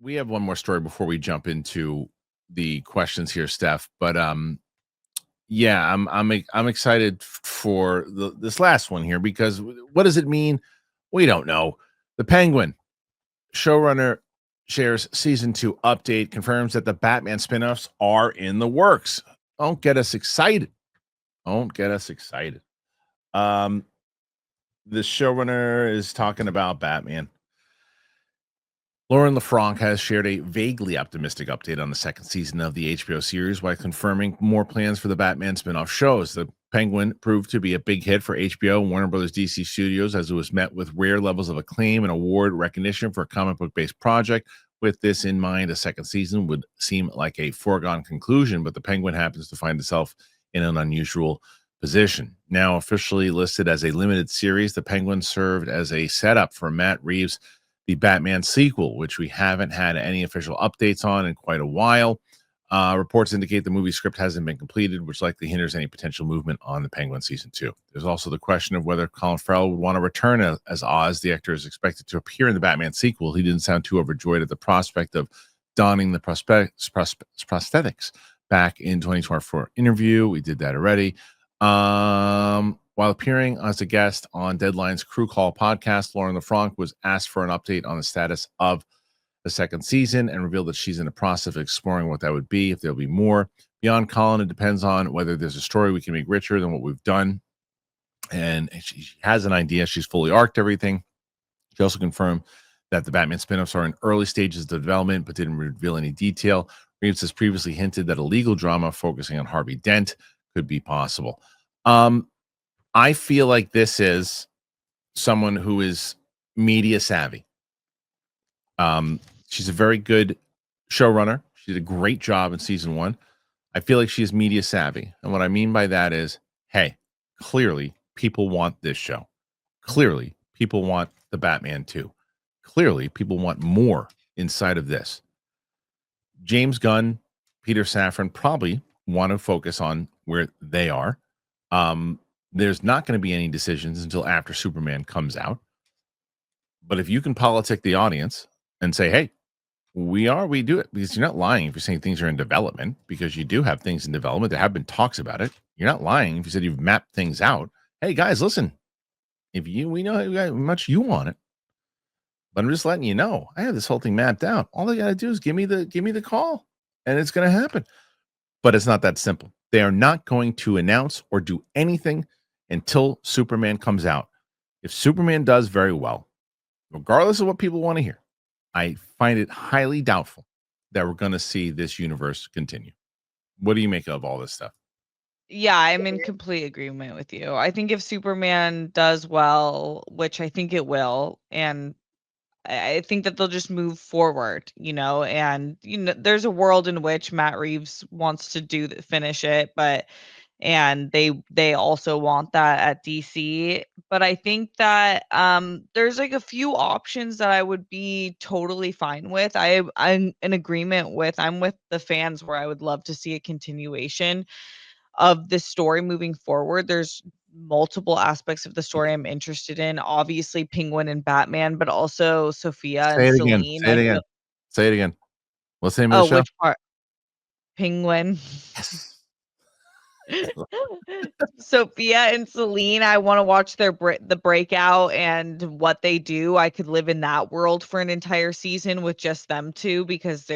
we have one more story before we jump into the questions here, Steph. But yeah, I'm excited for this last one here because what does it mean? We don't know. The Penguin showrunner shares season 2 update, confirms that the Batman spinoffs are in the works. Don't get us excited. Don't get us excited. Um, the showrunner is talking about Batman. Lauren LaFranc has shared a vaguely optimistic update on the second season of the HBO series while confirming more plans for the Batman spin-off shows. The Penguin proved to be a big hit for HBO and Warner Brothers DC Studios as it was met with rare levels of acclaim and award recognition for a comic book-based project. With this in mind, a second season would seem like a foregone conclusion, but the Penguin happens to find itself in an unusual position. Now officially listed as a limited series, the Penguin served as a setup for Matt Reeves' the Batman sequel, which we haven't had any official updates on in quite a while. Reports indicate the movie script hasn't been completed, which likely hinders any potential movement on the Penguin season 2. There's also the question of whether Colin Farrell would want to return as Oz. The actor is expected to appear in the Batman sequel. He didn't sound too overjoyed at the prospect of donning the prosthetics back in 2024 interview. We did that already. While appearing as a guest on Deadline's Crew Call podcast, Lauren LaFranc was asked for an update on the status of the second season and revealed that she's in the process of exploring what that would be, if there'll be more. Beyond Colin, it depends on whether there's a story we can make richer than what we've done. And she has an idea. She's fully arced everything. She also confirmed that the Batman spinoffs are in early stages of development, but didn't reveal any detail. Reeves has previously hinted that a legal drama focusing on Harvey Dent could be possible. I feel like this is someone who is media savvy. She's a very good showrunner. She did a great job in season 1. I feel like she is media savvy. And what I mean by that is, hey, clearly people want this show. Clearly people want the Batman 2. Clearly people want more inside of this. James Gunn, Peter Safran probably want to focus on where they are. There's not going to be any decisions until after Superman comes out. But if you can politic the audience and say, hey, we do it, because you're not lying if you're saying things are in development, because you do have things in development. There have been talks about it. You're not lying if you said you've mapped things out. Hey guys, listen, we know how much you want it, but I'm just letting you know, I have this whole thing mapped out. All they got to do is give me the call and it's going to happen. But it's not that simple. They are not going to announce or do anything until Superman comes out. If Superman does very well, regardless of what people want to hear, I find it highly doubtful that we're going to see this universe continue. What do you make of all this stuff? Yeah, I'm in complete agreement with you. I think if Superman does well, which I think it will, and I think that they'll just move forward, and there's a world in which Matt Reeves wants to finish it, but and they also want that at DC. But I think that there's like a few options that I would be totally fine with. I'm in agreement with. I'm with the fans where I would love to see a continuation of the story moving forward. There's multiple aspects of the story I'm interested in. Obviously, Penguin and Batman, but also Sophia Say and it again. Celine. Say it again. Say it again. What's the name of the show? Which part? Penguin. Yes. Sophia and Celine, I want to watch the breakout and what they do. I could live in that world for an entire season with just them two, because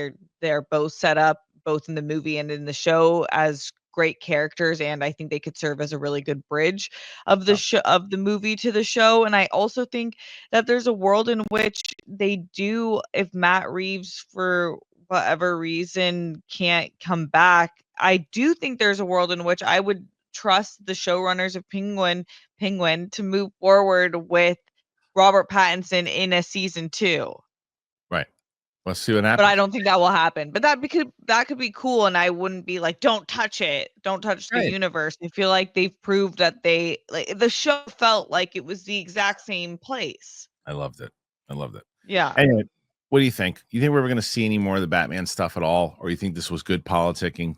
they're both set up both in the movie and in the show as great characters, and I think they could serve as a really good bridge of the movie to the show. And I also think that there's a world in which they do, if Matt Reeves for whatever reason can't come back, I do think there's a world in which I would trust the showrunners of Penguin to move forward with Robert Pattinson in a season 2. Right. Let's see what happens. But I don't think that will happen. But that could be cool, and I wouldn't be like, "Don't touch it. Don't touch the universe." I feel like they've proved that the show felt like it was the exact same place. I loved it. Yeah. Anyway, what do you think? You think we're ever going to see any more of the Batman stuff at all? Or you think this was good politicking?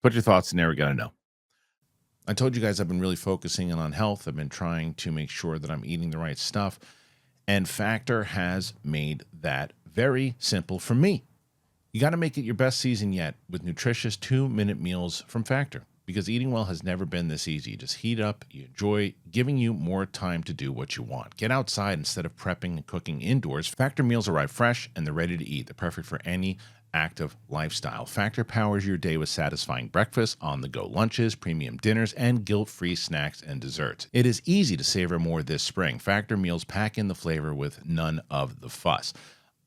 Put your thoughts in there. We got to know. I told you guys I've been really focusing on health. I've been trying to make sure that I'm eating the right stuff. And Factor has made that very simple for me. You got to make it your best season yet with nutritious 2-minute meals from Factor, because eating well has never been this easy. You just heat up, you enjoy, giving you more time to do what you want. Get outside instead of prepping and cooking indoors. Factor meals arrive fresh and they're ready to eat. They're perfect for any active lifestyle. Factor powers your day with satisfying breakfast, on-the-go lunches, premium dinners, and guilt-free snacks and desserts. It is easy to savor more this spring. Factor meals pack in the flavor with none of the fuss.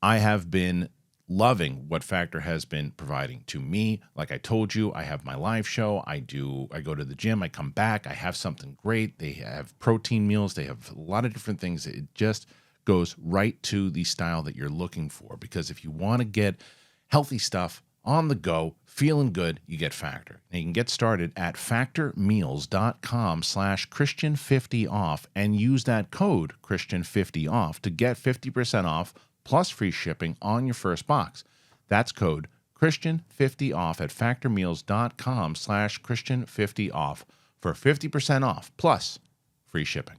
I have been loving what Factor has been providing to me. Like I told you, I have my live show. I go to the gym. I come back. I have something great. They have protein meals. They have a lot of different things. It just goes right to the style that you're looking for. Because if you want to get healthy stuff on the go, feeling good, you get Factor. And you can get started at factormeals.com/Christian50off and use that code Christian50off to get 50% off plus free shipping on your first box. That's code Christian50off at factormeals.com/Christian50off for 50% off plus free shipping.